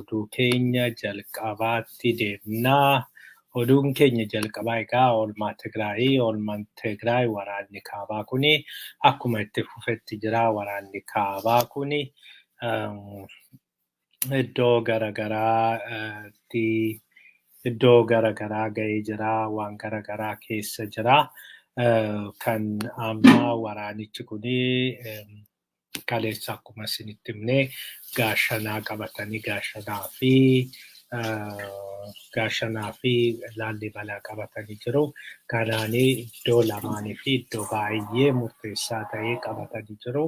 oduu keenya jalqabaatti deemnaa. Oduun keenya jalqabaa egaa olmaa Tigraayii. Olmaan Tigraay waraanni kaabaa kuni akkuma itti fufetti jira. Waraanni kaabaa kuni iddoo garagaraa ga'ee jira. Waan garagaraa keessa jira. Kan amma waraanichi kuni kaleessa akkuma isinitti himne gaashanaa qabatanii gaashanaa fi laallibalaa qabatanii jiru. Kanaanii iddoo lamaanii fi iddoo baay'ee murteessaa ta'e qabatanii jiru.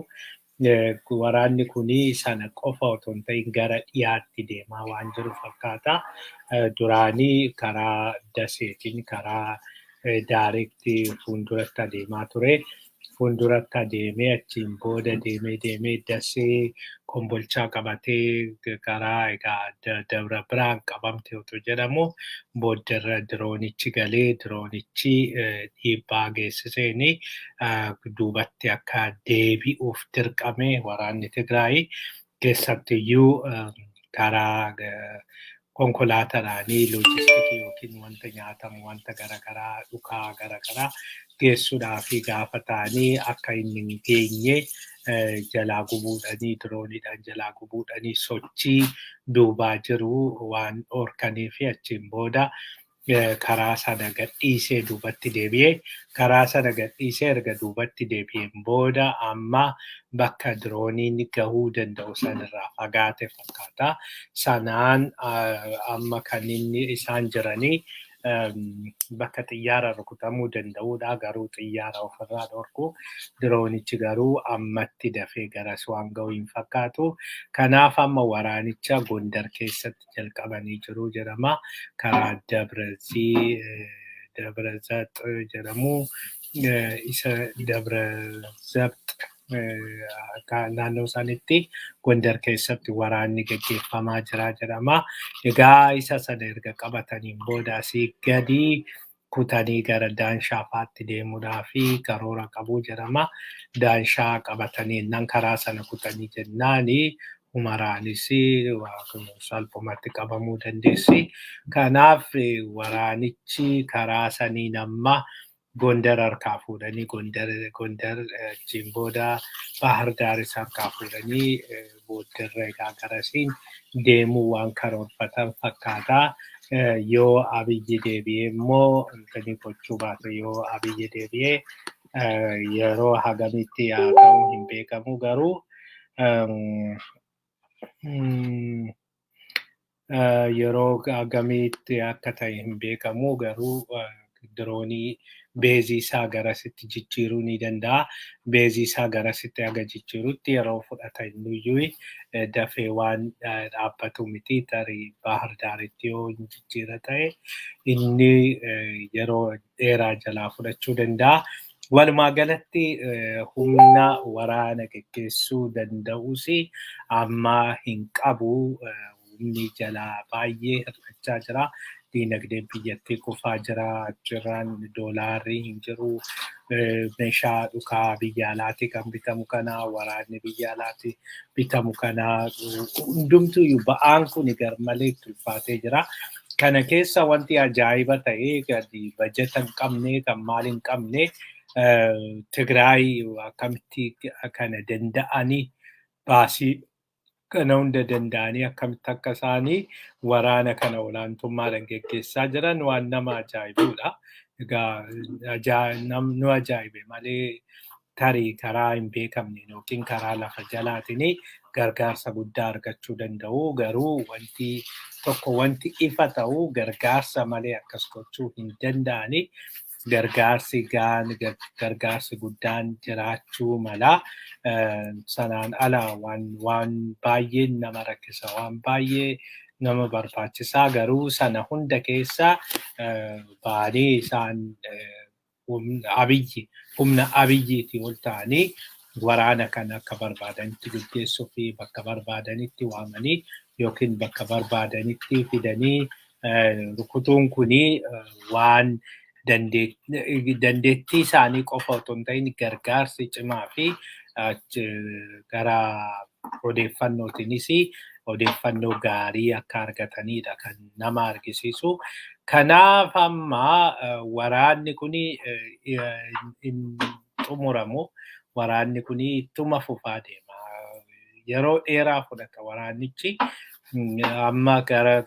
Waraanni kuni sana qofa otoo hin ta'in gara dhiyaatti deemaa waan jiru fakkaata. Duraanii karaa daseetiin karaa daareektii fuulduratti adeemaa ture. Fuulduratti adeemee achiin booda deemee dasee kombolchaa qabatee karaa egaa Dabra Biraan qabamte otoo jedhamu booddarra diroonichi galee diroonichi dhiibbaa geessiseeni duubatti akka deebi'uuf dirqame waraanni Tigraay keessattiyyuu karaa konkolaataadhaanii loojistikii yookiin wanta nyaatamu wanta garagaraa dhukaa garagaraa geessuudhaaf gaafa ta'anii akka inni hin geenye jalaa gubuudhanii dirooniidhaan jalaa gubuudhanii sochii duubaa jiru waan dhorkaniif achiin booda karaa sana gadhiisee duubatti deebi'ee karaa sana gadhiisee erga duubatti deebi'een booda amma bakka dirooniin gahuu danda'u sanirraa fagaate fakkaata. Sanaan amma kan inni isaan jiranii bakka xiyyaara rukutamuu danda'uudha. Garuu xiyyaara ofirraa dhorku diroonichi garuu ammatti dafee garas waan ga'u hin fakkaatu. Kanaaf amma waraanicha Gondar keessatti jalqabanii jiru jedhama. Karaa Dabrazat jedhamu isa Dabrazabt naannoo isaaniitti Gondar keessatti waraanni gaggeeffamaa jira jedhama. Egaa isa sana erga qabataniin booda asii gadi kutanii gara Daanshaa deemuudhaaf karoora qabu jedhama. Daanshaa qabatanii nan karaa sana kutanii jennaani Humaraanis salphumatti qabamuu dandeessi. Kanaaf waraanichi karaa saniin amma Gondar harkaa fuudhanii Gondar achiin booda Bahar Daaris harkaa fuudhanii booddarra egaa garasiin deemuu waan karoorfatan fakkaata. Yoo Abiyyi deebi'ee immoo intani gochuu baate yoo Abiyyi deebi'ee yeroo hagamitti haa ta'u hin beekamu garuu yeroo hagamitti akka ta'e hin beekamu garuu diroonii beezii isaa garasitti jijjiiruu ni danda'a. Beezii isaa garasitti aga jijjiirutti yeroo fudhata inniyyuu dafee waan dhaabbatu miti. Tarii Bahar Daaritti yoo jijjiira ta'e inni yeroo dheeraa jalaa fudhachuu danda'a. Walumaa galatti humna waraana gaggeessuu danda'us amma hin qabu. Humni jalaa baay'ee hir'achaa jira. Diinagdeen biyyattii kufaa jira. Achirraan doolaarri hin jiru. Meeshaa dhukaa biyya alaatii kan bitamu kana waraanni biyya alaatii bitamu kana hundumtuu ba'aan kun garmalee ulfaatee jira. Kana keessa wanti ajaa'iba ta'e gadi bajeta hin qabne kan maal hin qabne Tigraay akkamitti kana danda'anii baasii kana hunda danda'anii akkamitti akka isaanii waraana kana olaantummaadhaan gaggeessaa jiran waan nama ajaa'ibudha. Egaa nu ajaa'ibe malee tarii karaa hin beekamne yookiin karaa lafa jalaatiin gargaarsa guddaa argachuu danda'u. Garuu wanti ifa ta'u gargaarsa malee akkas gochuu hin danda'ani. Gargaarsi guddaan jiraachuu mala. Sanaan ala waan baay'ee nama rakkisa, waan baay'ee nama barbaachisaa. Garuu sana hunda keessa baadee isaan humna Abiyyiitii ol ta'anii waraana kana akka barbaadanitti gaggeessuu fi bakka barbaadanitti waamanii yookiin bakka barbaadanitti fidanii rukutuun kuni waan dandeettii isaanii qofa otoo hin ta'in gargaarsi cimaa fi gara odeeffannootiinis odeeffannoo gaarii akka argatanidha kan nama argisiisu. Kanaaf amma waraanni kun hin xumuramu. Waraanni kun ittuma fufaa deema. Yeroo dheeraa fudhata waraannichi. Amma gara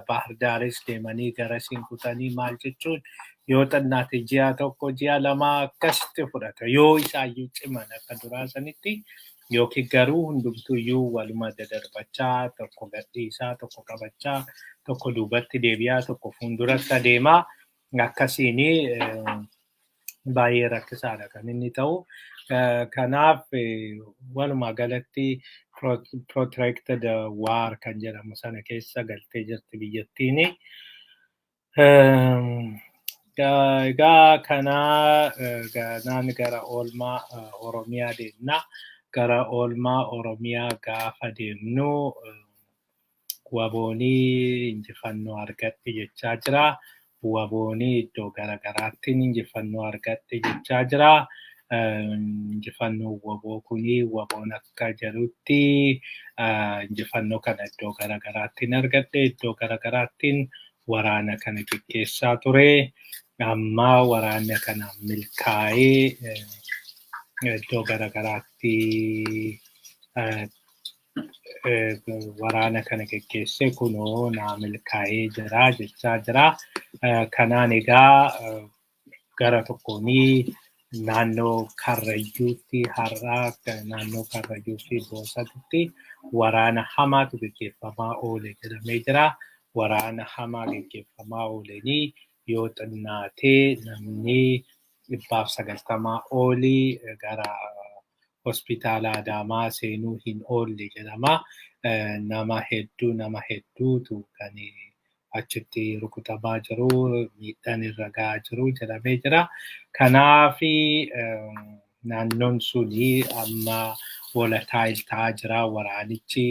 Bahar Daaris deemanii gara Sinkutanii maal jechuun yoo xannaate ji'a tokko ji'a lama akkasitti fudhata. Yoo isaayyuu ciman akka duraa sanitti yookiin garuu hundumtuyyuu waluma dadarbachaa tokko gadhiisaa tokko qabachaa tokko duubatti deebi'aa tokko fuulduratti adeemaa akkasiin baay'ee rakkisaadha kan inni ta'u. Kanaaf walumaa galatti protracted war kan jedhamu sana keessa galtee jirti biyyattiin. Egaa kanaa naan gara olmaa Oromiyaa deemna. Gara olmaa Oromiyaa gaafa deemnu waboonii injifannoo argatte jechaa jira. Waboonii iddoo garagaraattiin injifannoo argatte jechaa jira. Injifannoo waboo kuni waboon akka jedhutti injifannoo kana iddoo garagaraattiin argatte. Iddoo garagaraattiin waraana kana gaggeessaa ture. Amma waraana kana milkaa'ee iddoo garagaraatti waraana kana gaggeesse kunoo naa milkaa'ee jira jechaa jira. Kanaan egaa gara tokkoonii naannoo Karrayyuutti har'aa naannoo Karrayyuutti Boosatitti waraana hamaatu gaggeeffamaa oole jedhamee jira. Waraana hamaa gaggeeffamaa ooleenii yoo xinnaatee namni 190 olii gara hospitaala Adaamaa seenuu hin oolle jedhama. Nama hedduutu kan achitti rukutamaa jiru, miidhaan irra gahaa jiru jedhamee jira. Kanaaf naannoon suni amma volatile ta'aa jira. Waraanichi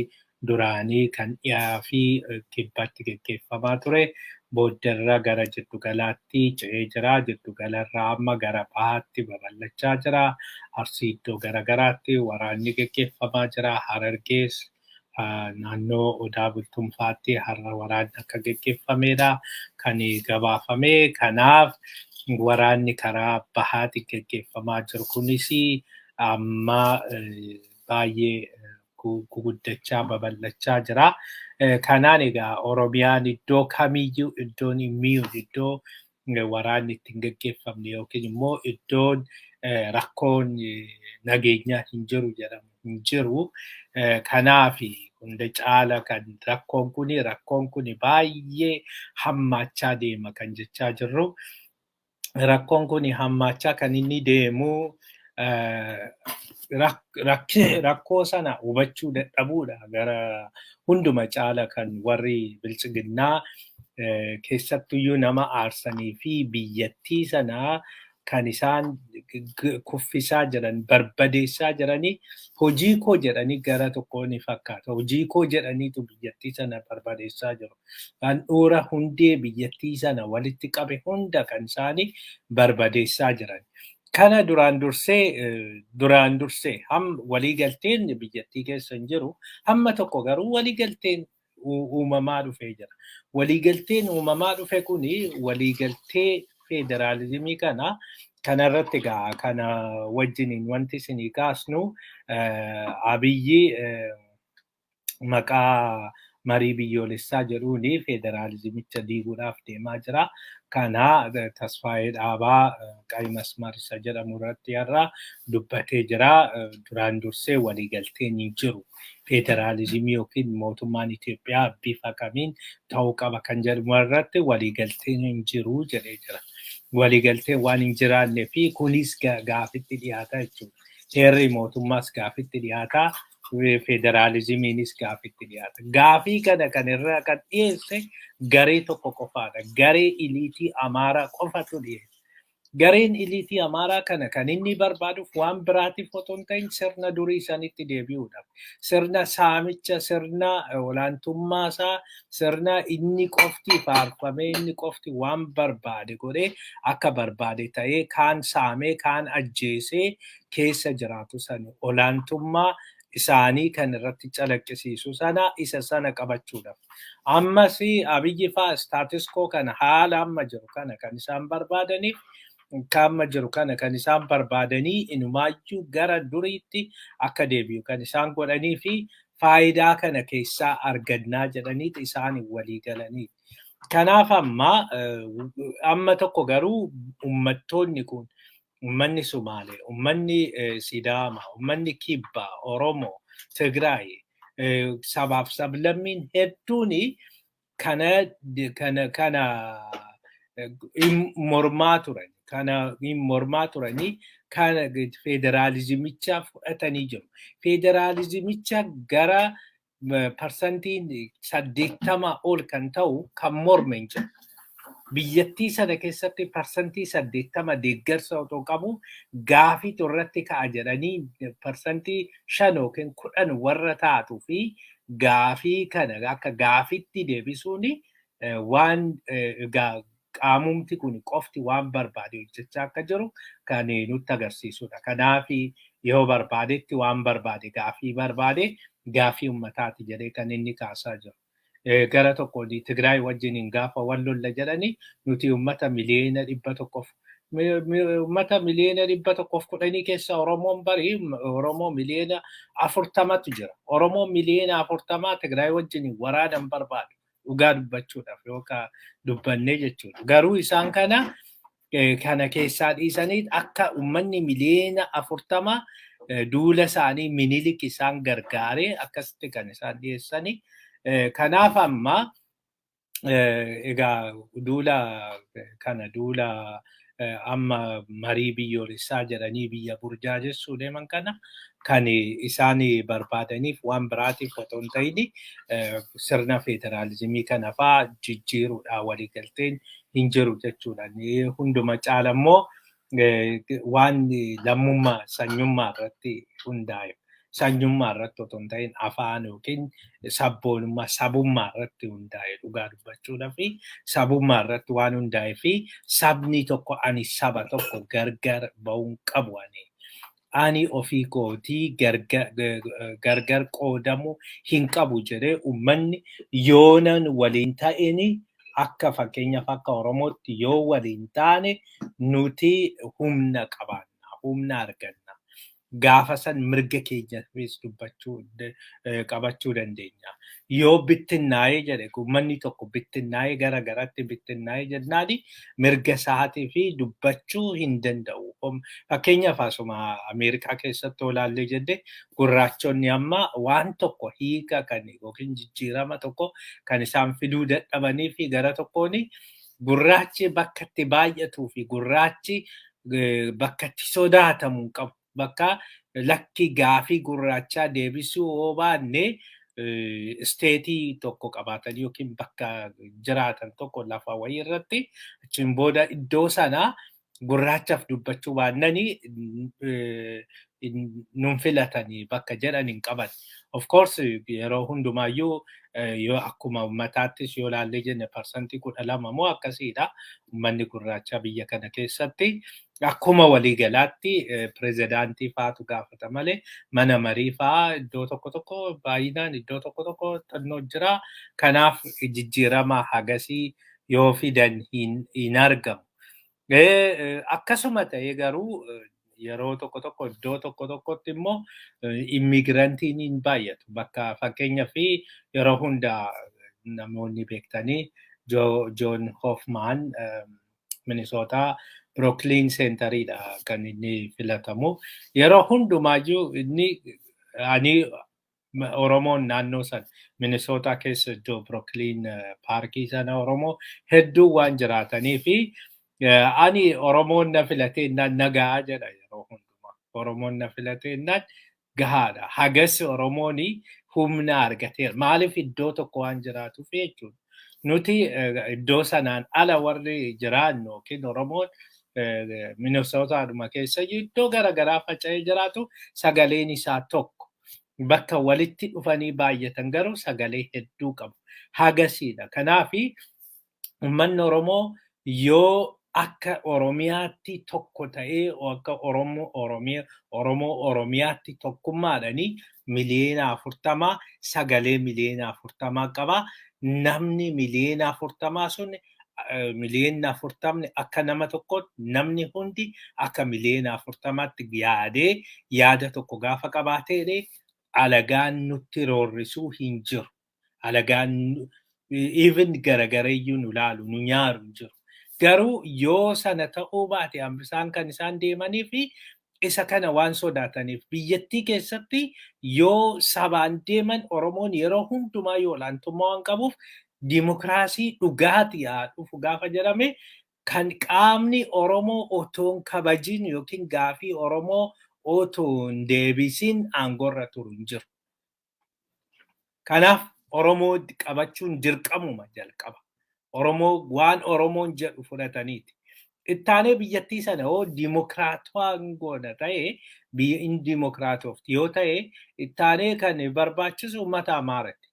duraanii kan dhiyaa fi kibbatti gaggeeffamaa ture. Booddarra gara jiddugalaatti ce'ee jira. Jiddugalarraa amma gara bahaatti babal'achaa jira. Arsii iddoo garagaraatti waraanni gaggeeffamaa jira. Harargees naannoo Odaa Bultumfaatti har'a waraanni akka gaggeeffamedha kan gabaafame. Kanaaf waraanni karaa bahaatti gaggeeffamaa jiru kunis amma baay'ee guguddachaa babal'achaa jira. Kanaan egaa Oromiyaan iddoo kamiyyuu iddoon himiyyuu iddoo waraanni ittiin gaggeeffamne yookiin immoo iddoon rakkoon nageenyaa hin jiru jedhamu hin jiru. Kanaaf hunda caala kan rakkoon kun baay'ee hammaachaa deema kan jechaa jirru. Rakkoon kun hammaachaa kan inni deemu rakkoo sana hubachuu dadhabuudha. Gara hunduma caala kan warri bilchiginnaa keessattuyyuu nama aarsanii fi biyyattii sana kan isaan kuffisaa jiran barbadeessaa jiranii hojii koo jedhanii gara tokko ni fakkaata. Hojii koo jedhaniitu biyyattii sana barbadeessaa jiru. Handhuura hundee biyyattii sana walitti qabe hunda kan isaanii barbadeessaa jiran. Kana duraan dursee waliigalteen biyyattii keessa hin jiru. Hamma tokko garuu waliigalteen uumamaa dhufee jira. Waliigalteen uumamaa dhufe kuni waliigaltee federaalizimii kanarratti egaa kana wajjiniin wanti isinii kaasnu Abiyyi maqaa marii biyyoolessaa jedhuuni federaalizimicha diiguudhaaf deemaa jira. Kana Tasfaayee Dhaabaa Qayi Masmar isa jedhamu irratti har'a dubbatee jira. Duraan dursee waliigalteen hin jiru. Federaalizimii yookiin mootummaan Itoophiyaa bifa kamiin ta'uu qaba kan jedhamu irratti waliigalteen hin jiru jedhee jira. Waliigalteen waan hin jiraannee fi kunis gaafitti dhiyaata jechuudha. Heerri mootummaas gaafitti dhiyaata. Federaalizimiinis gaafitti dhiyaata. Gaafii kana kan irraa kan dhiyeesse garee tokko qofaadha. Garee iliitii Amaaraa qofatu dhiyeesse. Gareen iliitii Amaaraa kana kan inni barbaaduuf waan biraatiif otoo hin ta'in sirna durii sanitti deebi'uudhaaf. Sirna saamicha, sirna olaantummaasaa, sirna inni qofti faarfamee inni qofti waan barbaade godhee akka barbaade ta'ee kaan saamee kaan ajjeesee keessa jiraatu sani olaantummaa isaanii kan irratti calaqqisiisu sana isa sana qabachuudhaaf. Ammas Abiyyi fa'aa status quo kana haala amma jiru kana kan isaan barbaadaniif kamma jiru kana kan isaan barbaadanii inumaayyuu gara duriitti akka deebi'u kan isaan godhanii fi faayidaa kana keessaa argannaa jedhaniiti isaan walii galanii. Kanaaf amma tokko garuu uummattoonni kun ummanni Sumaalee, ummanni Sidaama, ummanni Kibbaa, Oromoo, Tigray, sabaaf sablammiin hedduun kana mormaa turan. Kana mormaa turanii kana federaalizimicha fudhatanii jiru. Federaalizimicha gara parsantiin 80 ol kan ta'u kan morme hin jiru. Biyyattii sana keessatti parsantii 80 deeggarsa otoo qabu gaafii irratti ka'a jedhanii parsantii 5 yookiin 10 warra taatuu fi gaafii kana akka gaafitti deebisuun waan qaamumti kun qofti waan barbaade hojjechaa akka jiru kan nutti agarsiisudha. Kanaaf yoo barbaadetti waan barbaade gaafii uummataati jedhee kan inni kaasaa jiru. Gara tokkoon Tigray wajjin gaafa wal lolla jedhanii nuti uummata miliyoona 110 keessa Oromoon Oromoo miliyoona 40tu jira. Oromoo miliyoona 40 Tigray wajjin waraanan barbaadu. Dhugaa dubbachuudhaaf yookaan dubbannee jechuudha. Garuu isaan kana keessaa dhiisanii akka uummanni miliyoona 40 duula isaanii Minilik isaan gargaaree akkasitti kan isaan dhiyeessanii. Kanaaf amma egaa duula amma marii biyyoolessaa jedhanii biyya burjaajessuu deeman kana kan isaan barbaadaniif waan biraatiif otoo hin ta'in sirna federaalizimii kana fa'aa jijjiiruudhaan waliigalteen hin jiru jechuudha. Hunduma caala immoo waan lammummaa sanyummaa irratti hundaa'e. Sanyummaa irratti otoo hin ta'in afaan yookiin sabummaa irratti hundaa'e dhugaa dubbachuudhaa fi sabummaa irratti waan hundaa'ee fi sabni tokko ani saba tokko gargar ba'uun qabu ani ofii kootii gargar qoodamuu hin qabu jedhee uummanni yoonan waliin ta'ini akka fakkeenyaaf akka Oromootti yoo waliin taane nuti humna qabaanna, humna arganna. Gaafa san mirga keenya qabachuu dandeenya. Yoo bittinnaa'ee jedhe uummanni tokko bittinnaa'ee gara garatti bittinnaa'ee jennaani mirga isaatii fi dubbachuu hin danda'u. Fakkeenyaaf asuma Ameerikaa keessatti olaallee jedhe gurraachonni amma waan tokko hiika kan yookiin jijjiirama tokko kan isaan fiduu dadhabanii fi gara tokkoon gurraachi bakka itti baay'atuu fi gurraachi bakka itti sodaatamu qabu. Bakka lakki gaafii gurraachaa deebisuu yoo baanne isteetii tokko qabaatan yookiin bakka jiraatan tokko lafa wayii irratti achiin booda iddoo sana gurraachaaf dubbachuu baannanii nun filatanii bakka jedhan hin qaban. Of course yeroo hundumaayyuu yoo akkuma uummataattis yoo ilaallee jenne parsantii 12 moo akkasiidha. Uummanni gurraacha biyya kana keessatti akkuma waliigalaatti pirezidaantii fa'aatu gaafata malee mana marii fa'aa iddoo tokko baay'inaan iddoo tokko xannoo jira. Kanaaf jijjiirama hagasii yoo fidan hin argamu. Akkasuma ta'ee garuu yeroo tokko iddoo tokkotti immoo immigirantiin hin baay'atu. Bakka fakkeenyaaf yeroo hunda namoonni beektanii John Hoffman Minnesota Brooklyn Centeridha kan inni filatamu. Yeroo hundumaayyuu ani Oromoon naannoo sana Minnesota keessa iddoo Brooklyn paarkii sana Oromoo hedduu waan jiraatanii fi ani Oromoon na filatee nagaa jedha yeroo hundumaa. Oromoon na filatee gahaadha. Hagas Oromoon humna argateera. Maaliif iddoo tokko waan jiraatuuf jechuudha. Nuti iddoo sanaan ala warri jiraannu yookiin Oromoon Minnesotaadhuma keessa iddoo garaagaraa faca'ee jiraatu sagaleen isaa tokko. Bakka walitti dhufanii baay'atan garuu sagalee hedduu qabu. Hagasiidha. Kanaaf uummanni Oromoo yoo akka Oromiyaatti tokko ta'ee akka Oromoo Oromiyaatti tokkummaadhanii miliyoona 40 sagalee miliyoona 40 qaba. Namni miliyoona 40 sun miliyoona 40 akka nama tokkotti namni hundi akka miliyoona 40tti yaada tokko gaafa qabaatee alagaan nutti roorrisuu hin jiru. Alagaan even garagareeyyuu nu laalu nu nyaaru hin jiru. Garuu yoo sana ta'uu baate hambisaan kan isaan deemanii fi isa kana waan sodaataniif biyyattii keessatti yoo sabaan deeman Oromoon yeroo hundumaa yoo olaantummaa waan qabuuf dimokiraasii dhugaatii haa dhufu gaafa jedhame kan qaamni Oromoo otoo hin kabajin yookiin gaafii Oromoo otoo hin deebisin aangorra turu hin jiru. Kanaaf Oromoo qabachuun dirqamuma jalqaba. Oromoo waan Oromoon jedhu fudhataniiti. Ittaanee biyyattii sana hoo dimokiraatawaa goona ta'e biyya inni dimokiraatofti yoo ta'e ittaanee kan barbaachisu uummata Amaaraati.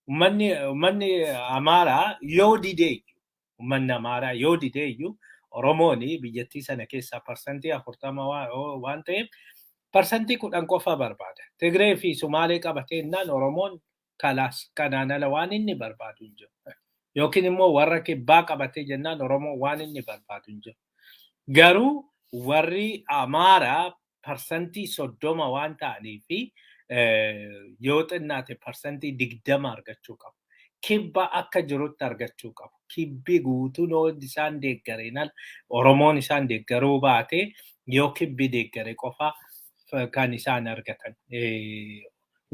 Uummanni Amaaraa yoo dideeyyu Oromoon biyyattii sana keessaa parsantii 40 waan ta'eef parsantii 10 qofa barbaada. Tigree fi Sumaalee qabateennaan Oromoon kanaan ala waan inni barbaadu hin jiru. Yookiin immoo warra kibbaa qabatee jennaan Oromoo waan inni barbaadu hin jiru. Garuu warri Amaaraa parsantii 30 waan ta'anii fi yoo xinnaate parsantii 20 argachuu qabu. Kibba akka jirutti argachuu qabu. Kibbi guutuun hundi isaan deeggareenal Oromoon isaan deeggaruu baate yoo kibbi deeggare qofa kan isaan argatan.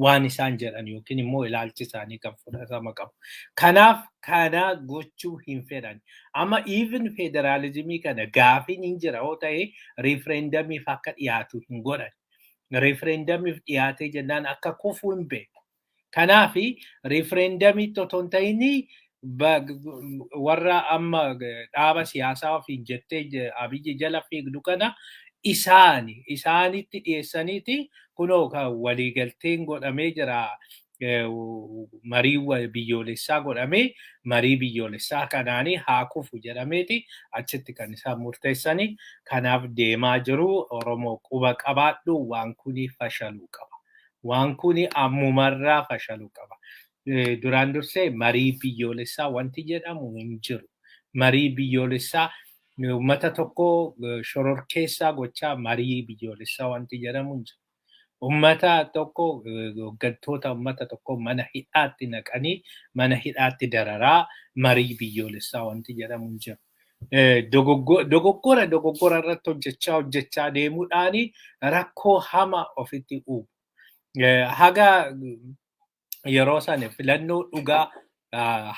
Waan isaan jedhan yookiin immoo ilaalchi isaanii kan fudhatama qabu. Kanaaf kana gochuu hin fedhan. Amma even federaalizimii kana gaafiin hin jira yoo ta'e referendamiif akka dhiyaatu hin godhan. Referendamiif dhiyaatee jennaan akka kufuu hin beeku. Kanaaf referendamii otoo hin ta'in warra amma dhaaba siyaasaa ofiin jettee Abiyyi jala fiigdu kana isaanitti dhiyeessaniiti kunoo waliigalteen godhamee jira marii biyyoolessaa godhamee marii biyyoolessaa kanaanii haa kufu jedhameeti achitti kan isaan murteessanii kanaaf deemaa jiru Oromoo quba qabaadhu waan kuni fashaluu qaba. Waan kuni ammumarraa fashaluu qaba. Duraan dursee marii biyyoolessaa wanti jedhamu hin jiru. Marii biyyoolessaa uummata tokko shororkeessaa gochaa marii biyyoolessaa wanti jedhamu hin jiru. Uummata tokko hooggantoota uummata tokko mana hidhaatti naqanii mana hidhaatti dararaa marii biyyoolessaa wanti jedhamu hin jiru. Dogoggora irratti hojjechaa deemuudhaani rakkoo hama ofitti uumu. Haga yeroo sana filannoo dhugaa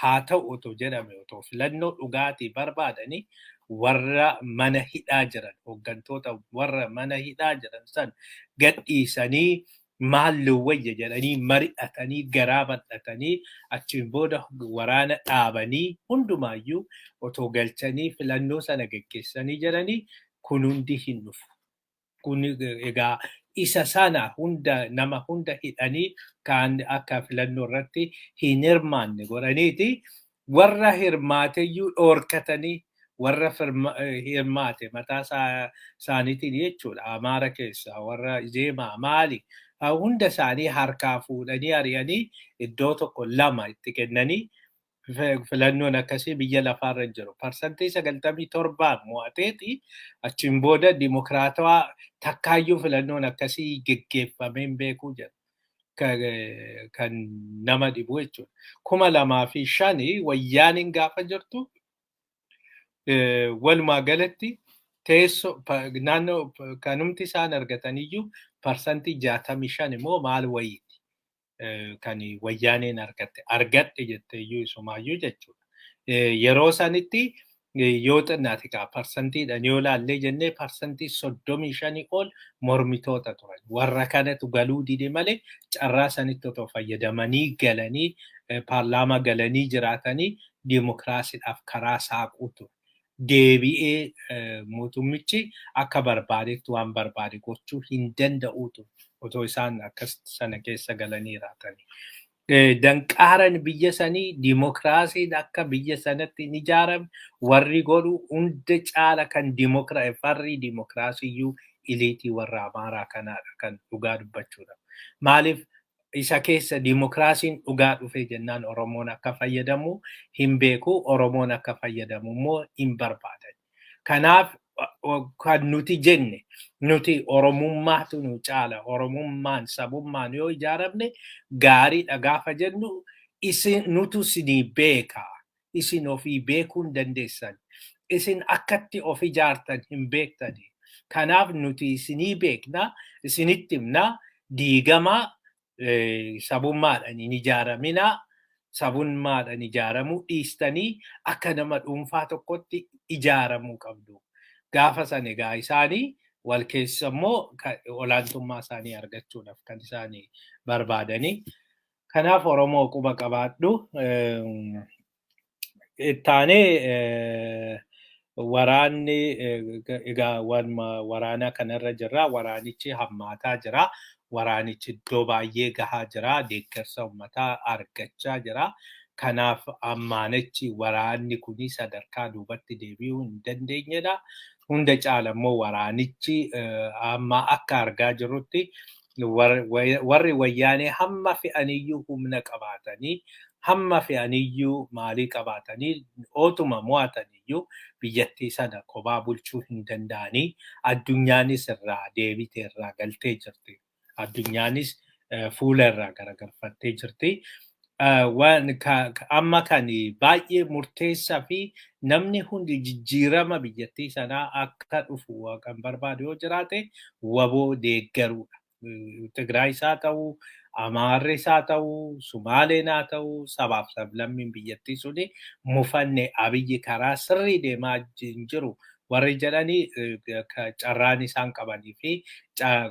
haa ta'u otoo jedhame otoo filannoo dhugaatii barbaadanii warra mana hidhaa jiran hooggantoota warra mana hidhaa jiran san gadhiisanii maallu wayya jedhanii mari'atanii garaa bal'atanii achiin booda waraana dhaabanii hundumaayyuu otoo galchanii filannoo sana geggeessanii jedhanii kun hundi hin dhufu. Kun egaa isa sana nama hunda hidhanii kan akka filannoo irratti hin hirmaanne godhaniiti warra hirmaateyyuu dhoorkatanii warra hirmaate mataa isaaniitiin jechuudha Amaara keessaa warra Zeemaa maali hunda isaanii harkaa fuudhanii ari'anii iddoo tokko lama itti kennanii filannoon akkasii biyya lafaarra jiru. Parsantii 97 mo'ateeti achiin booda dimokiraatawaa takkaayyuu filannoon akkasii geggeeffamee hin beekuu jedhu. Kan nama dhibu jechuudha. 2005 wayyaaniin gaafa jirtu walumaa galatti teessoo naannoo kanumti isaan argataniyyuu parsantii 65 immoo maal wayiiti. Kan wayyaaneen argadhe jetteeyyuu isumaayyuu jechuudha. Yeroo sanitti yoo xinnaate parsantiidhaan yoo laallee jennee parsantii 35 ol mormitoota turan. Warra kanatu galuu dide malee carraa sanitti otoo fayyadamanii galanii paarlaamaa galanii jiraatanii dimokiraasiidhaaf karaa saaquu ture. Deebi'ee mootummichi akka barbaadetti waan barbaade gochuu hin danda'u ture. Otoo isaan akkas sana keessa galanii jiraatanii. danqaaran biyya sanii dimokiraasiin akka biyya sanatti hin ijaaramne warri godhu hunda caala kan farri dimokiraasiyyuu iliitii warra Amaaraa kanaadha kan dhugaa dubbachuudha. Maaliif isa keessa dimokiraasiin dhugaa dhufe jennaan Oromoon akka fayyadamu hin beeku, Oromoon akka fayyadamu immoo hin barbaadan. Kanaaf kan nuti jenne nuti Oromummaatu nu caala, Oromummaan sabummaan yoo ijaaramne gaariidha gaafa jennu nutu isinii beeka, isin ofii beekuu hin dandeessan, isin akkatti of ijaartan hin beektani. Kanaaf nuti isinii beekna, isinitti himna, diigama sabummaadhaan hin ijaaramina, sabummaadhaan ijaaramuu dhiistanii akka nama dhuunfaa tokkotti ijaaramuu qabdu. Gaafa san egaa isaanii wal keessa immoo olaantummaa isaanii argachuudhaaf kan isaanii barbaadanii. Kanaaf Oromoo quba qabaadhu. Ittaanee waraanni egaa waraana kanarra jirra. Waraanichi hammaataa jira. Waraanichi iddoo baay'ee gahaa jira. Deeggarsa uummataa argachaa jira. Kanaaf ammaanichi waraanni kuni sadarkaa duubatti deebi'uu hin dandeenyedha. Hunda caala immoo waraanichi amma akka argaa jirrutti warri wayyaanee hamma fe'aniyyuu humna qabaatanii, hamma fe'aniyyuu maalii qabaatanii, ootuma mo'ataniyyuu biyyattii sana kophaa bulchuu hin danda'anii. Addunyaanis irraa deebitee irraa galtee jirti. Addunyaanis fuula irraa garagalfattee jirti. Amma kan baay'ee murteessaa fi namni hundi jijjiirama biyyattii sanaa akka dhufu kan barbaadu yoo jiraate waboo deeggaruudha. Tigraayis haa ta'u, Amaarris haa ta'u, Sumaaleen haa ta'u, sabaaf sablammiin biyyattii suni mufanne Abiyyi karaa sirrii deemaa hin jiru warri jedhanii carraan isaan qabanii fi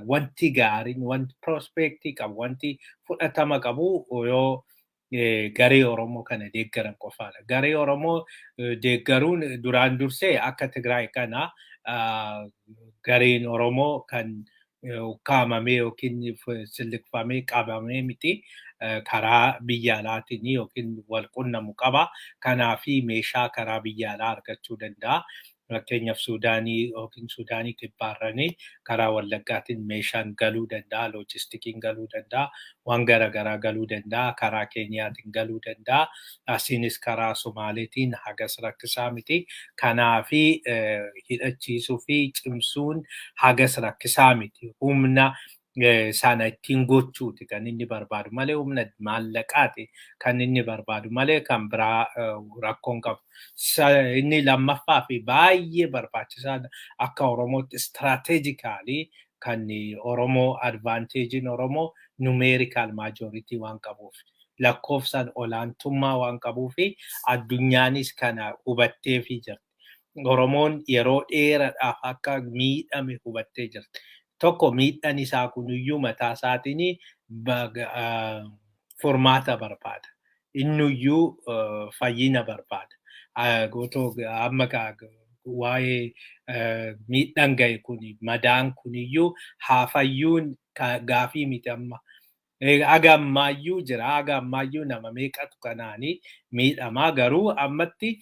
wanti gaariin, wanti prospektii qabu, wanti fudhatama qabu yoo garee Oromoo kana deeggaran qofaadha. Garee Oromoo deeggaruun duraan dursee akka Tigraay kana gareen Oromoo kan kaamamee yookiin silliqfamee qabamee miti karaa biyya alaatiin yookiin wal qunnamu qaba. Kanaafi meeshaa karaa biyya alaa argachuu danda'a. Fakkeenyaaf Suudaanii yookiin Suudaanii kibbaarranii karaa Wallaggaatiin meeshaan galuu danda'a, loojistikiin galuu danda'a, waan garaagaraa galuu danda'a, karaa Keeniyaatiin galuu danda'a. Asiinis karaa Somaaleetiin hagas rakkisaa miti. Kanaafi hidhachiisuu fi cimsuun hagas rakkisaa miti. Humna sana ittiin gochuuti kan inni barbaadu malee humna maallaqaati kan inni barbaadu malee kan biraa rakkoon qabu. Inni lammaffaa fi baay'ee barbaachisaadha akka Oromootti istiraatejikaalii kan Oromoo advaanteejiin Oromoo numeerikaal maajoritii waan qabuuf lakkoofsaan olaantummaa waan qabuufi addunyaanis kana hubatteefii jirti. Oromoon yeroo dheeraadhaaf akka miidhame hubattee jirti. Tokko miidhaan isaa kuniyyuu mataa isaatiin furmaata barbaada. Inniyyuu fayyina barbaada. Amma waa'ee miidhaan ga'e kuni madaan kuniyyuu haa fayyuun gaafii miti amma. Haga ammaayyuu jira. Haga ammaayyuu nama meeqatu kanaanii miidhamaa garuu ammatti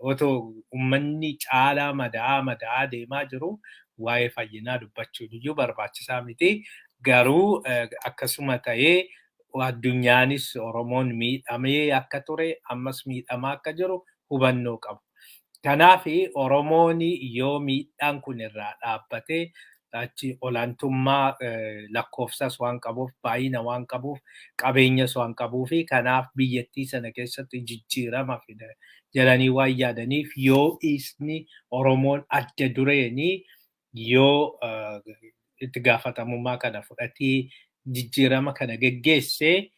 otoo uummanni caalaa madaa'aa deemaa jiru waa'ee fayyinaa dubbachuun iyyuu barbaachisaa miti. Garuu akkasuma ta'ee addunyaanis Oromoon miidhamee akka ture ammas miidhamaa akka jiru hubannoo qabu. Kanaaf Oromoon yoo miidhaan kun irraa dhaabbatee achi olaantummaa lakkoofsas waan qabuuf, baay'ina waan qabuuf, qabeenyas waan qabuufi kanaaf biyyattii sana keessatti jijjiirama fida jedhanii waan yaadaniif yoo isni Oromoon adda dureenii yoo itti gaafatamummaa kana fudhatee jijjiirama kana geggeessee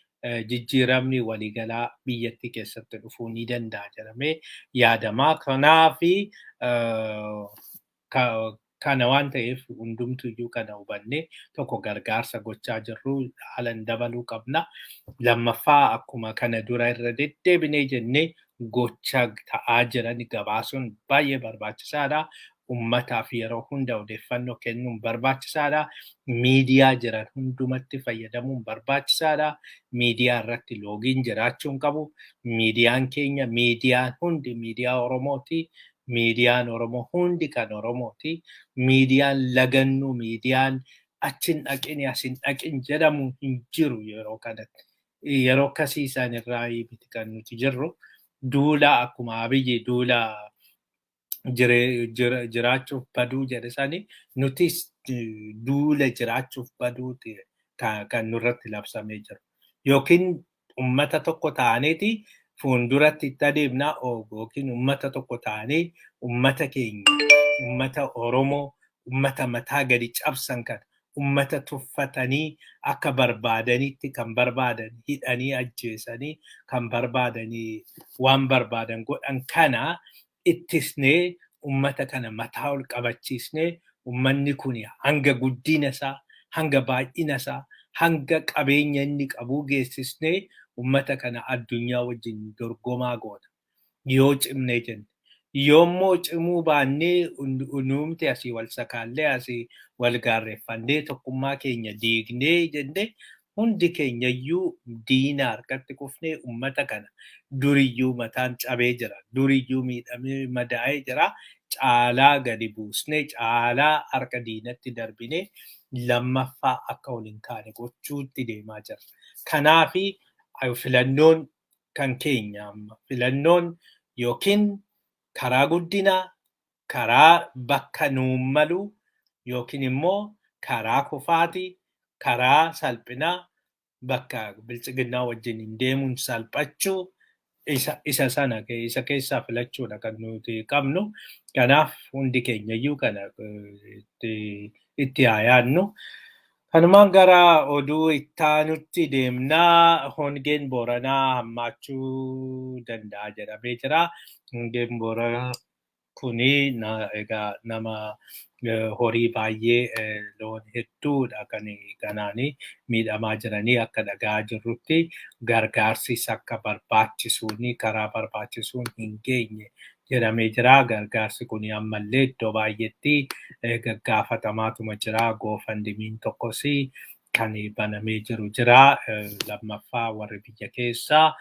jijjiiramni waliigalaa biyyattii keessatti dhufuu ni danda'a jedhamee yaadamaa. Kanaafi kana waan ta'eef hundumtu iyyuu kana hubanne tokko gargaarsa gochaa jirru haalan dabaluu qabna. Lammaffaa akkuma kana dura irra deddeebinee jennee gocha ta'aa jiran gabaasuun baay'ee barbaachisaadha. ummataaf yeroo hunda odeeffannoo kennuun barbaachisaadha. Miidiyaa jiran hundumatti fayyadamuun barbaachisaadha. Miidiyaa irratti loogiin jiraachuu hin qabu. Miidiyaan keenya miidiyaan hundi miidiyaa Oromooti. Miidiyaan Oromoo hundi kan Oromooti. Miidiyaan lagannuu miidiyaan achin dhaqini asin dhaqin jedhamu hin jiru yeroo kanatti. Yeroo akkasii isaan irraa miti kan nuti jirru. Duula akkuma Abiyyi duula jiraachuuf baduu jedhe sani nutis duula jiraachuuf baduuti kan nurratti labsamee jiru. Yookiin ummata tokko ta'aniiti fuulduratti itti adeemnaa yookiin ummata tokko ta'anii ummata keenya, ummata Oromoo, ummata mataa gadi cabsan kan ummata tuffatanii akka barbaadanitti kan barbaadan hidhanii ajjeesanii kan barbaadanii waan barbaadan godhan kana ittisnee ummata kana mataa ol qabachiisnee ummanni kun hanga guddina isaa, hanga baay'ina isaa, hanga qabeenya inni qabu geessisnee ummata kana addunyaa wajjin dorgomaa goona. Yoo cimnee jenne. Yoommoo cimuu baannee nuumti asii wal sakaallee asii wal gaarreeffannee tokkummaa keenya diignee jennee hundi keenyayyuu diina harkatti kufnee ummata kana duriyyuu mataan cabee jira. Duriyyuu miidhamee madaa'ee jira. Caalaa gadi buusnee caalaa harka diinatti darbinee lammaffaa akka ol hin kaane gochuutti deemaa jira. Kanaafi filannoon kan keenya amma filannoon yookiin karaa guddinaa, karaa bakka nuun malu yookiin immoo karaa kufaatii, karaa salphinaa bakka bilchiginnaa wajjin hin deemuun salphachuu isa sana isa keessaa filachuudha kan nuti qabnu. Kanaaf hundi keenyayyuu kana itti haa yaadnu. Kanumaan gara oduu ittaanutti deemnaa hongeen Booranaa hammaachuu danda'a jedhamee jira. Hongeen Booranaa kuni egaa nama horii baay'ee loon hedduudha kan kanaanii miidhamaa jiranii akka dhaga'aa jirrutti gargaarsis akka barbaachisuuni karaa barbaachisuun hin geenye jedhamee jira. Gargaarsi kun ammallee iddoo baay'eetti gaggaafatamaa jira. Goofandimiin tokkos kan banamee jiru jira. Lammaffaa warri biyya keessaa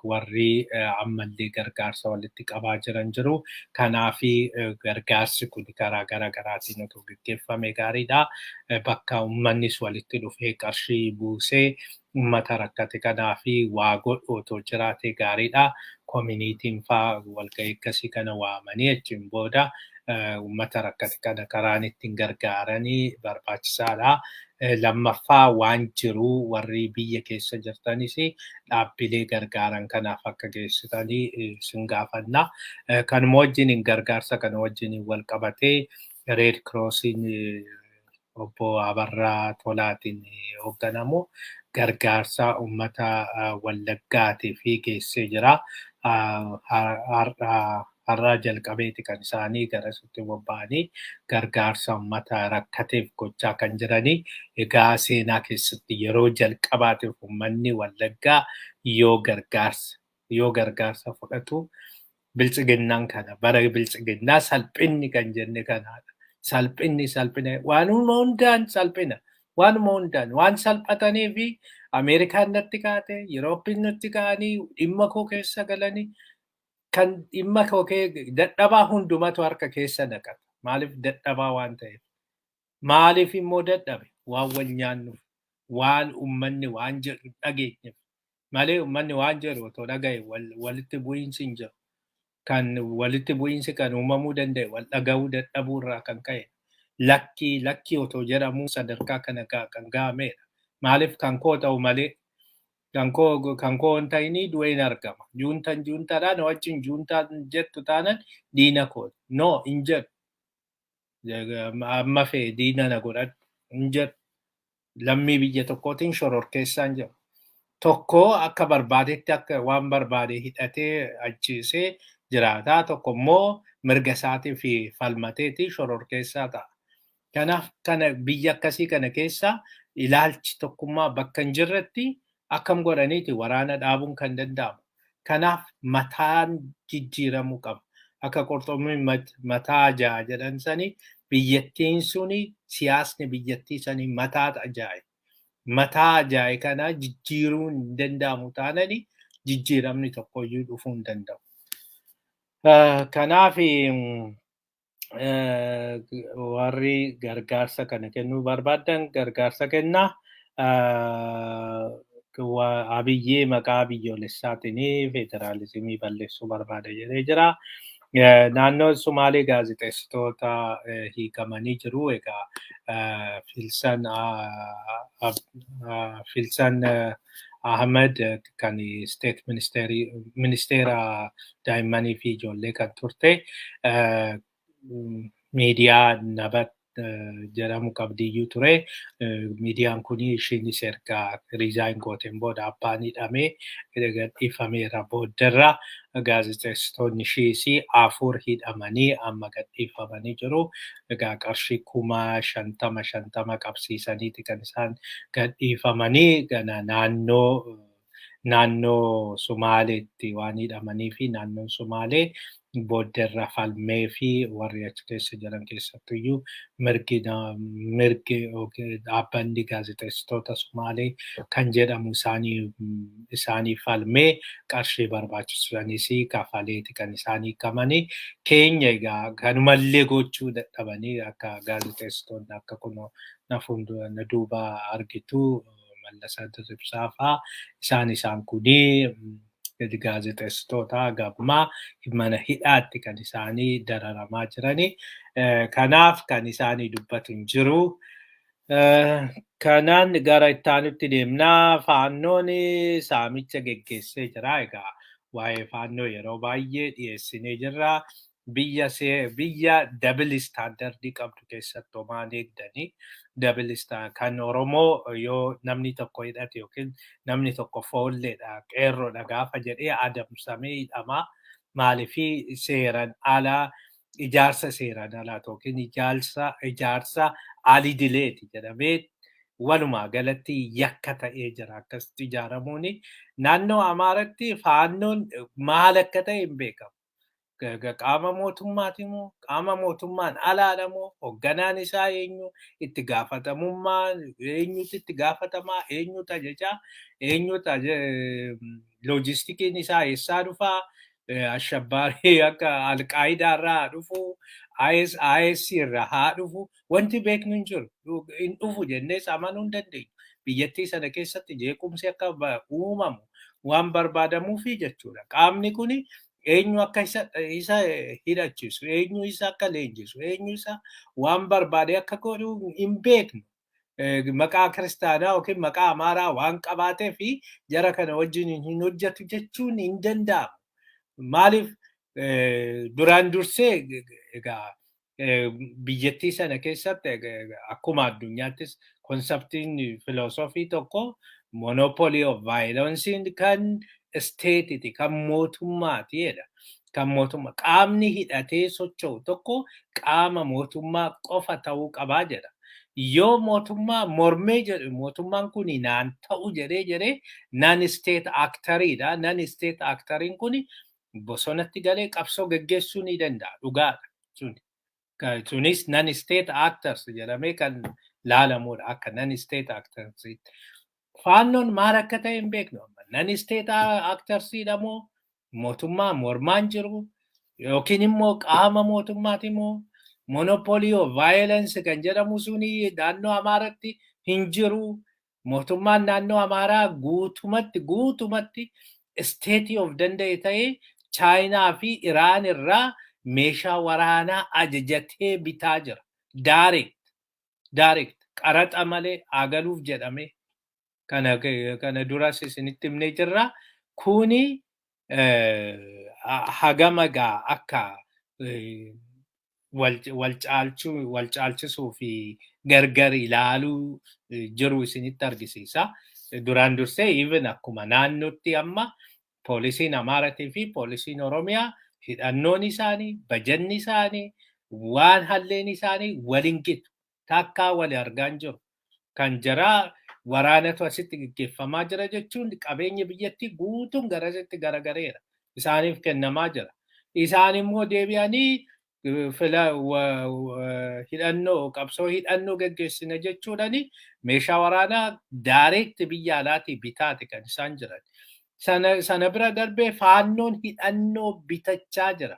warri ammallee gargaarsa walitti qabaa jiran jiru. Kanaafi gargaarsi kun karaa garaagaraatiin otoo gaggeeffame gaariidha. Bakka uummannis walitti dhufee qarshii buusee uummata rakkate kanaafi waa godhu otoo jiraate gaariidha. Koominiitiin fa'aa walgahii akkasii kana waamanii achiin booda uummata rakkate kana karaan ittiin gargaaranii barbaachisaadha. Lammaffaa waan jiru warri biyya keessa jirtanis dhaabbilee gargaaran kanaaf akka geessitanii sin gaafanna. Kanuma wajjin gargaarsa kana wajjin wal qabatee Red Crossiin obbo Abarraa Tolaatiin hoogganamu gargaarsa uummata Wallaggaatiif geessee jira. Har'aa jalqabeeti kan isaanii garasitti bobba'anii gargaarsa uummata rakkateef gochaa kan jiranii. Egaa seenaa keessatti yeroo jalqabaatiif uummanni Wallaggaa yoo gargaarsa fudhatu bilchiginnaan kana bara bilchiginnaa salphinni kan jenne kanaadha. Salphina waanuma hundaan salphina. Waanuma hundaan waan salphatanii fi Ameerikaan natti kaate, Yuroopiin natti ka'anii dhimma koo keessa galanii kan dhimma koo dadhabaa hundumatu harka keessa naqata. Maaliif dadhabaa waan ta'eef? Maaliif immoo dadhabe? Waan wal nyaannuuf, waan uummanni waan jedhu dhageenyeef. Malee uummanni waan jedhu otoo dhagaye walitti bu'iinsi hin jiru. Kan walitti bu'iinsi kan uumamuu danda'e wal dhagahuu dadhabuu irraa kan ka'e. Lakkii otoo jedhamuu sadarkaa kana kan gahamedha. Maaliif kan koo ta'u malee kan koo hin ta'inii du'een argama. Juuntaadhaan wajjin juuntaan jettu taanaan diina koo. No hin jedhu. Amma fe'e diina na godhadhu hin jedhu. Lammii biyya tokkootiin shororkeessaan jiru. Tokko akka barbaadetti akka waan barbaade hidhatee ajjeesee jiraata. Tokko immoo mirga isaatiif falmateeti shororkeessaa ta'a. Kanaaf kana biyya akkasii kana keessa ilaalchi tokkummaa bakka hin jirretti akkam godhaniiti waraana dhaabuun kan danda'amu. Kanaaf mataan jijjiiramuu qaba. akka qurxummii mataa ja'a jedhan sani biyyattiin suni siyaasni biyyattii sanii mataa jaa'e. Mataa jaa'e kana jijjiiruun hin danda'amu taanani jijjiiramni tokkoyyuu dhufuu hin danda'u. Kanaaf warri gargaarsa kana kennuu barbaadan gargaarsa kennaa. Abiyyee maqaa biyyoolessaatiin federaalizimii balleessuu barbaada jedhee jira. Naannoo Sumaalee gaazexeessitoota hiikamanii jiru. Egaa Filsan Ahmed kan state ministeera daa'immanii fi ijoollee kan turte miidiyaa Nabat jedhamu qabdiyyuu ture. Miidiyaan kun ishiinis erga riizaayin gooteen booda abbaan hidhamee gadhiifameera. Booddarra gaazexeessitoonni ishiis 4 hidhamanii amma gadhiifamanii jiru. Egaa qarshii 50,000 qabsiisaniiti kan isaan gadhiifamanii naannoo Sumaaleetti waan hidhamanii fi naannoon Sumaalee booddarra falmee fi warri achi keessa jiran keessattuyyuu mirgi dhaabbanni gaazexeessitoota Sumaalee kan jedhamu isaanii falmee qarshii barbaachisanis kafaleeti kan isaanii hiikamanii. Keenya egaa kanumallee gochuu dadhabanii akka gaazexeessitoonni akka kunoo na duuba argitu Mallasaa Dirribsaa fa'aa isaan kunii gaazexeessitoota gammaa mana hidhaatti kan isaanii dararamaa jirani. Kanaaf kan isaanii dubbatu hin jiru. Kanaan gara ittaanutti deemnaa. Faannoon saamicha geggeessee jira. Egaa waa'ee faannoo yeroo baay'ee dhiyeessinee jirra. Biyya double standardii qabdu keessatti homaan eegdanii double standard kan Oromoo yoo namni tokko hidhate yookiin namni tokko foolleedha qeerroodha gaafa jedhee adamsamee hidhamaa. Maaliifii seeran alaa ijaarsa seeran alaa yookiin ijaarsa alidileeti jedhamee walumaa galatti yakka ta'ee jira. Akkasitti ijaaramuuni naannoo Amaaratti faannoon maal akka ta'e hin beekamu. Qaama mootummaati moo qaama mootummaan alaadha moo hoogganaan isaa eenyu itti gaafatamummaan eenyutu itti gaafatamaa eenyutu ajajaa eenyutu loojistikiin isaa eessaa dhufaa ashabbaarii akka alqaayidaa irraa dhufu IS irraa haa dhufu wanti beeknu hin jiru hin dhufu jennees amanuu hin dandeenyu. Biyyattii sana keessatti jeequmsi akka uumamu waan barbaadamuufi jechuudha. Qaamni kuni eenyu akka isa hidhachiisu, eenyu isa akka leenjisu, eenyu isa waan barbaade akka godhu hin beeknu. Maqaa kiristaanaa yookiin maqaa amaaraa waan qabaatee fi jara kana wajjin hin hojjetu jechuun hin danda'amu. Maaliif duraan dursee egaa biyyattii sana keessatti akkuma addunyaattis konseptiin filoosofii tokko monopoly of violence kan state'iti kan mootummaati jedha. Kan mootummaa qaamni hidhatee socho'u tokko qaama mootummaa qofa ta'uu qabaa jedha. Yoo mootummaa mormee jedhu mootummaan kun naan ta'u jedhee non-state actoriidha. Non-state actoriin kun bosonatti galee qabsoo geggeessuu ni danda'a. Dhugaadha. Sunis non-state actors jedhamee kan laalamudha akka non-state actorsiitti. Faannoon maal akka ta'e hin beeknu. Non-state actorsiidha moo mootummaa mormaan jiru yookiin immoo qaama mootummaati moo monopoly of violence kan jedhamu suni naannoo Amaaratti hin jiru. Mootummaan naannoo Amaaraa guutumatti state of danda'e ta'ee Chaayinaa fi Iraan irraa meeshaa waraanaa ajajatee bitaa jira. Direct qaraxa malee agaluuf jedhame kana duras isinitti himnee jirra. Kuni hagamagaa akka wal caalchisuu fi gargar ilaaluu jiru isinitti argisiisa. Duraan dursee even akkuma naannootti amma poolisiin Amaaratii fi poolisiin Oromiyaa hidhannoon isaanii, bajanni isaanii, waan halleen isaanii waliin gitu. Takkaa wali argaa hin jiru. Kan jaraa waraanatu asitti gaggeeffamaa jira jechuun qabeenya biyyattii guutuun garasitti garagareera. Isaaniif kennamaa jira. isaan immoo deebi'anii hidhannoo qabsoo hidhannoo gaggeessina jechuudhani meeshaa waraanaa direct biyya alaatii bitaate kan isaan jiran. Sana bira darbee faannoon hidhannoo bitachaa jira.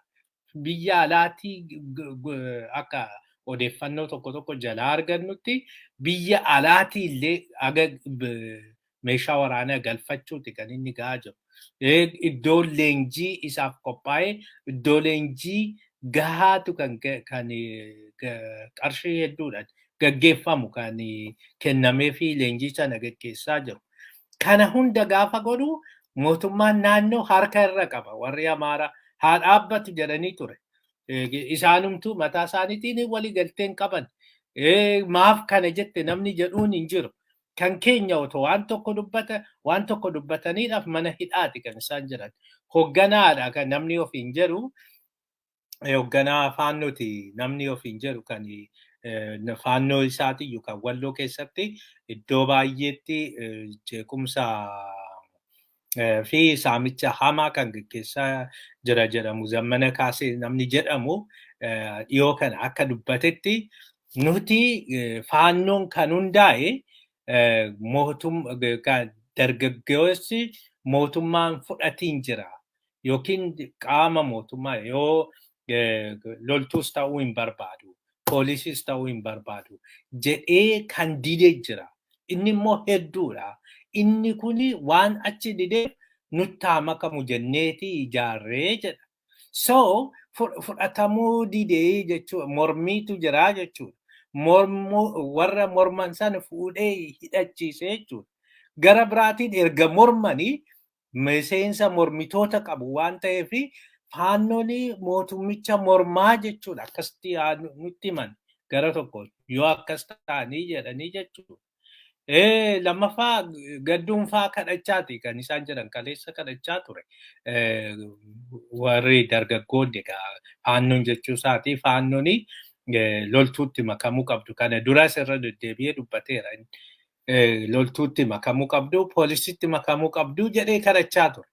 Biyya alaatii akka odeeffannoo tokko jalaa argannutti biyya alaatii illee meeshaa waraanaa galfachuuti kan inni gahaa jiru. Iddoo leenjii isaaf qophaa'ee iddoo leenjii gahaatu kan qarshii hedduudhaan gaggeeffamu kan kennamee fi leenjii sana gaggeessaa jiru. Kana hunda gaafa godhu mootummaan naannoo harka irra qaba. Warri Amaaraa haa dhaabbatu jedhanii ture. Isaanumtuu mataa isaaniitiin walii galteen qaban. Maaf kana jette namni jedhuun hin jiru. Kan keenya otoo waan tokko dubbataniidhaaf mana hidhaati kan isaan jiran. Hogganaadha kan namni ofiin jedhu. Hoogganaa faannooti namni ofiin jedhu kan faannoo isaatiyyuu kan walloo keessatti iddoo baay'eetti jeequmsa fi saamicha hamaa kan gaggeessaa jira jedhamu zammana kaasee namni jedhamu dhiyoo kana akka dubbatetti nuti faannoon kan hundaa'e dargaggeessi mootummaan fudhatiin jira yookiin qaama mootummaa yoo loltuus ta'uu hin barbaadu, poolisiis ta'uu hin barbaadu jedhee kan didee jira. Inni immoo hedduudha. Inni kuni waan achi dideef nutti haa makamu jenneeti ijaarree jedha. So fudhatamuu didee jechuudha. Mormiitu jira jechuudha. Warra morman sana fuudhee hidhachiisee jechuudha. Gara biraatiin erga mormanii miseensa mormitoota qabu waan ta'eef faannoon mootummicha mormaa jechuudha. Akkasitti nutti himan gara tokko yoo akkas ta'anii jedhanii jechuudha. Lammaffaa gadduunfaa kadhachaati kan isaan jedhan kaleessa kadhachaa ture. Warri dargaggoonni faannoon jechuusaati faannoon loltuutti makamuu qabdu. Kana duras irra deddeebi'ee dubbateera. Loltuutti makamuu qabdu, poolisitti makamuu qabdu jedhee kadhachaa ture.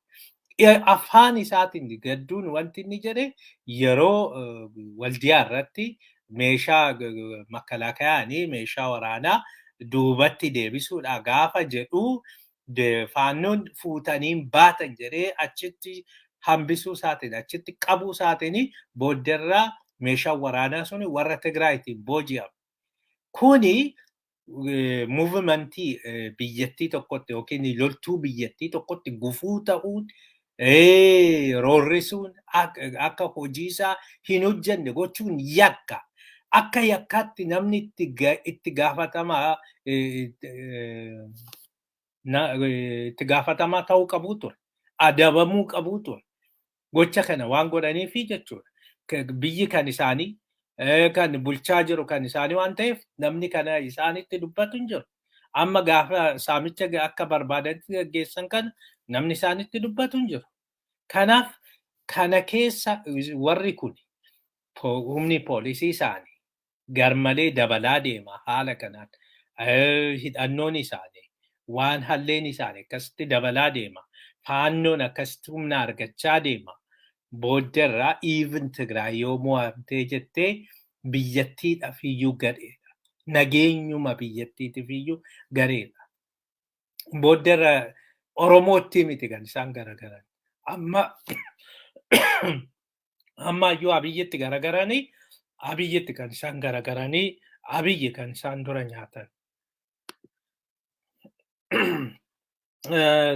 Afaan isaatiin gadduun wanti inni jedhe yeroo waldiyaa irratti meeshaa makalaakayaanii meeshaa waraanaa duubatti deebisuudha gaafa jedhu faannoon fuutaniin baatan jedhee achitti hambisuu isaatiin achitti qabuu isaatiin booddeerraa meeshaan waraanaa sun warra Tigraayitiin booji'ame. Kuni muuvimentii biyyattii tokkotti yookiin loltuu biyyattii tokkotti gufuu ta'uun roorrisuun akka hojiisaa hin hojjenne gochuun yakka. Akka yakkaatti namni itti gaafatamaa ta'uu qabu ture. Adabamuu qabu ture. Gocha kana waan godhaniifi jechuudha. Biyyi kan isaanii kan bulchaa jiru kan isaanii waan ta'eef namni kana isaanitti dubbatu hin jiru. Amma gaafa saamicha akka barbaadanitti gaggeessan kana namni isaanitti dubbatu hin jiru. Kanaaf kana keessa warri kun humni poolisii isaanii garmalee dabalaa deema haala kanaan. Hidhannoon isaanii waan halleen isaanii akkasitti dabalaa deema. Faannoon akkasitti humna argachaa deema. Booddeerraa even Tigraay yoo mo'amtee jettee biyyattiidhaaf iyyuu gareedha. Nageenyuma biyyattiitiif iyyuu gareedha. Booddeerra Oromootti miti kan isaan garagaran. Amma iyyuu Abiyyitti garagaranii Abiyyitti kan isaan garagaranii Abiyyi kan isaan dura nyaatan.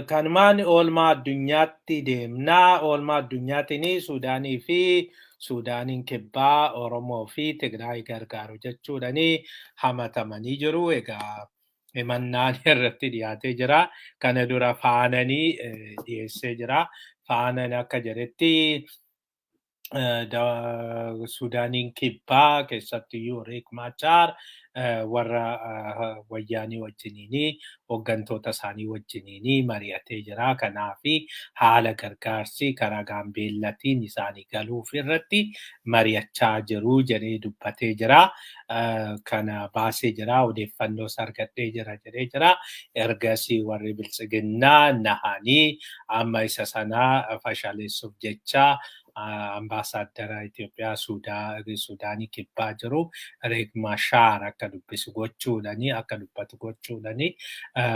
Kanumaan olmaa addunyaatti deemnaa. Olmaa addunyaatiin Suudaanii fi Suudaaniin kibbaa Oromoo fi Tigraay gargaaru jechuudhanii hamatamanii jiru. Egaa himannaan irratti dhiyaatee jira. Kana dura faananii dhiyeessee jira. Faanan akka jedhetti Suudaaniin kibbaa keessattiyyuu Riek Machaar warra wayyaanii wajjiniinii hooggantoota isaanii wajjiniinii mari'atee jira. Kanaafi haala gargaarsi karaa gaambeellatiin isaanii galuuf irratti mari'achaa jiru jedhee dubbatee jira. Kana baasee jira. Odeeffannoos argadhee jira jedhee jira. Ergasii warri biltsiginnaa nahanii amma isa sanaa fashaleessuuf jecha ambaasaadara Itoophiyaa Suudaanii kibbaa jiru Riek Machar akka dubbisu gochuudhani akka dubbatu gochuudhani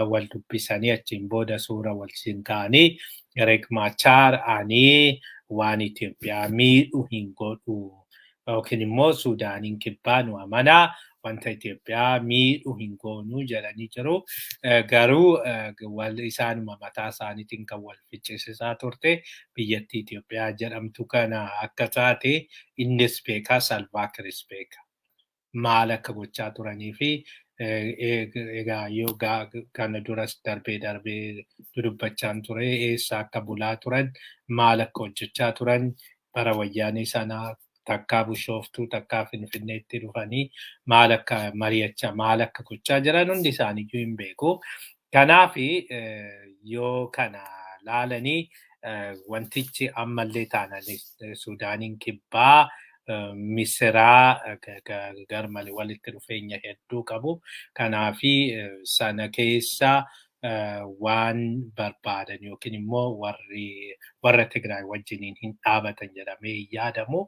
wal dubbisanii achiin booda suura wal ka'anii Riek Machar ani waan Itoophiyaa miidhu hin godhu yookiin immoo Suudaaniin kibbaa nu amanaa wanta Itoophiyaa miidhu hin goonu jedhanii jiru. Garuu wal isaanuma mataa isaaniitiin kan wal ficcisiisaa turte biyyattii Itoophiyaa jedhamtu kana akka taate innis beekaa Salvaa Kiiris beeka. Maal akka gochaa turanii fi egaa yoo kana duras darbee dudubbachaan ture eessa akka bulaa turan maal akka hojjechaa turan bara wayyaanii sanaa takkaa Bishooftuu takkaa Finfinneetti dhufanii maal akka mari'achaa maal akka gochaa jiran hundi isaaniiyyuu hin beeku. Kanaaf yoo kana laalanii wantichi ammallee taanaan Suudaaniin kibbaa Misiraa garmalee walitti dhufeenya hedduu qabu. Kanaaf sana keessa waan barbaadan yookiin immoo warra Tigray wajjiniin hin dhaabatan jedhamee yaadamu.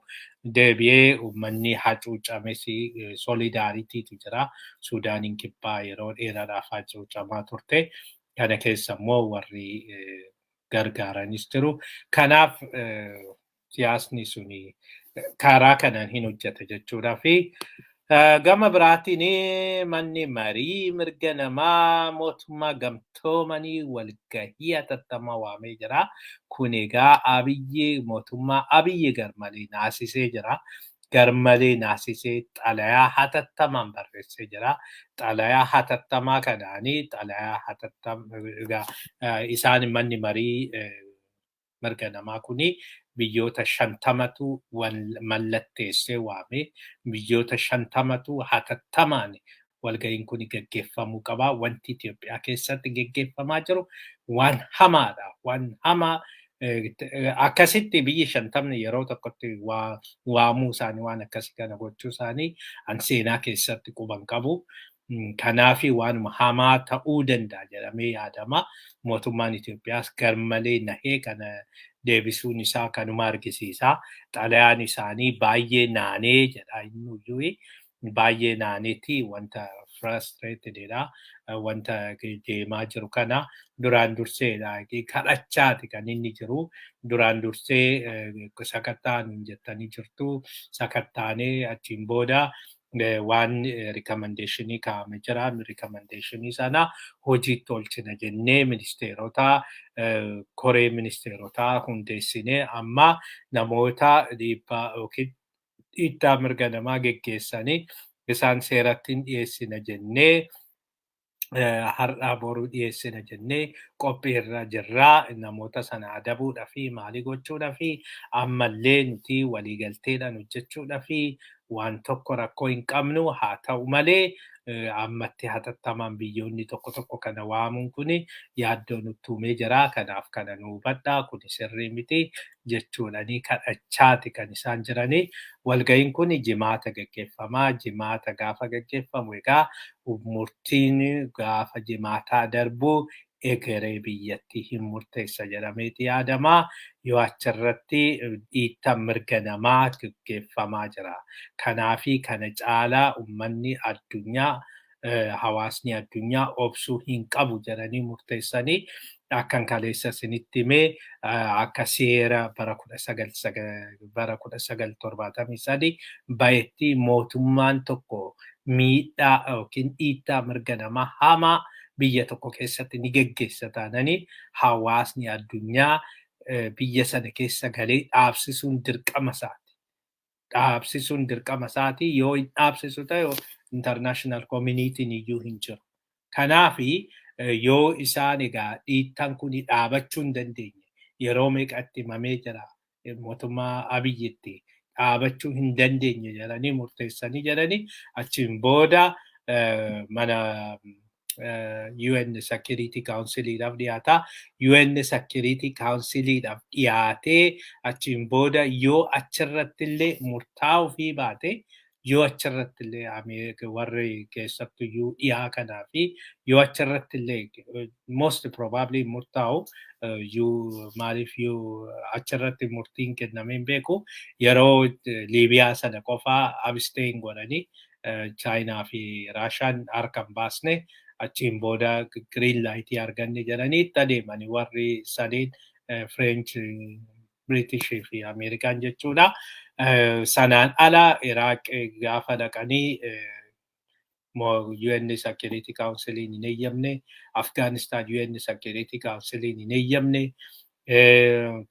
Deebi'ee uummanni hacuucames solidaaritiitu jira. Suudaaniin kibbaa yeroo dheeraadhaaf hacuucamaa turte. Kana keessa immoo warri gargaaranis jiru. Kanaaf siyaasni suni karaa kanaan hin hojjeta jechuudha fi gama biraatiin manni marii mirga namaa mootummaa gamtoomanii walgahii hatattamaa waamee jira. Kun egaa mootummaa Abiyyi garmalee naasisee jira. Garmalee naasisee xalayaa hatattamaan barreessee jira. Xalayaa hatattamaa kanaanii xalayaa hatattamaa isaan manni marii mirga namaa kuni biyyoota 50tu mallatteessee waame biyyoota 50tu hatattamaan walgahiin kun gaggeeffamuu qaba. Wanti Itoophiyaa keessatti gaggeeffamaa jiru waan hamaadha. Waan hamaa akkasitti biyyi 50 yeroo tokkotti waamuu isaanii waan akkasii kana gochuu isaanii seenaa keessatti quban qabu. Kanaafi waanuma hamaa ta'uu danda'a jedhamee yaadama. Mootummaan Itoophiyaas garmalee nahee kana deebisuun isaa kanuma argisiisa. Xalayaan isaanii baay'ee naanee jedha innuyyuu baay'ee naaneeti wanta frustrateedha. Wanta deemaa jiru kana duraan durseedha. Kadhachaati kan inni jiru. Duraan dursee sakattaan jettanii jirtu. Sakattaanee achiin booda waan recommendation kaa'ame jira. Recommendation sana hojiitti oolchina jennee ministeerota koree ministeerotaa hundeessinee amma namoota dhiibbaa yookiin dhiittaa mirga namaa geggeessanii isaan seeratti dhiyeessina jennee har'aa boruu dhiyeessina jennee qophii irra jirraa. Namoota sana adabuudhaa fi maalii gochuudhaa fi ammallee nuti waliigalteedhaan hojjechuudhaa fi waan tokko rakkoo hin qabnu haa ta'u malee ammatti hatattamaan biyyoonni tokko kana waamuun kuni yaaddoo nutti uumee jira. Kanaaf kana nu hubadhaa kun sirrii miti jechuudhanii kadhachaati kan isaan jiranii. Walgahiin kun jimaata gaggeeffamaa. Jimaata gaafa gaggeeffamu egaa murtiin gaafa jimaataa darbu egeree biyyattii hin murteessa jedhameeti yaadama. Yoo achirratti dhiittaan mirga namaa gaggeeffamaa jira. Kanaafi kana caalaa uummanni addunyaa hawaasni addunyaa obsuu hin qabu jedhanii murteessanii akkan kaleessa isinitti himee akka seera bara 1973 bahetti mootummaan tokko miidhaa yookiin dhiittaa mirga namaa hamaa biyya tokko keessatti ni gaggeessa taananii hawaasni addunyaa biyya sana keessa galee dhaabsisuun dirqama isaati. Dhaabsisuun dirqama isaati. Yoo hin dhaabsisu ta'e international community'n iyyuu hin jiru. Kanaafi yoo isaan egaa dhiittaan kun dhaabachuu hin dandeenye yeroo meeqatti himamee jira mootummaa Abiyyitti dhaabachuu hin dandeenye jedhanii murteessanii jedhanii achiin booda mana UN Security Council'idhaaf dhiyaata. UN Security Council'idhaaf dhiyaatee achiin booda yoo achirratti illee murtaa'uu fi baate yoo achirratti illee warri keessattuyyuu dhiyaa kanaa fi yoo achirratti illee most probably murtaa'u maaliif yoo achirratti murtiin kenname hin beeku yeroo Liibiyaa sana qofaa abstain godhanii Chaayinaa fi Raashaan harka hin baasne achiin booda green lightii arganne jedhanii itti adeemani warri sadeen French, British fi Amerikaan jechuudha. Sanaan ala Iraaq gaafa dhaqanii UN Security Council hin eeyyamne, Afghanistan UN Security Council hin eeyyamne,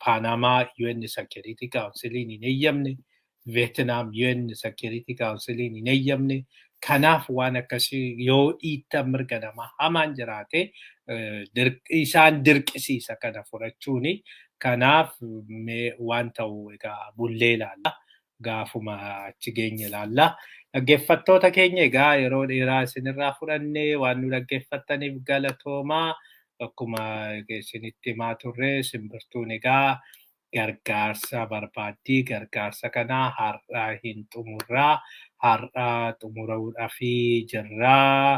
Panama UN Security Council hin eeyyamne, Vietnam UN Security Council hin eeyyamne. Kanaaf waan akkasii yoo dhiittan mirga namaa hamaan jiraate isaan dirqisiisa kana fudhachuuni. Kanaaf waan ta'u egaa bullee ilaalla. Gaafuma achi geenye ilaalla. Dhaggeeffattoota keenya egaa yeroo dheeraa isinirraa fudhannee waan nu dhaggeeffattaniif galatoomaa. Akkuma isinitti himaa turre simbirtuun egaa gargaarsa barbaaddii. Gargaarsa kana har'aa hin xumurraa. Har'aa xumuruudhaaf jirraa.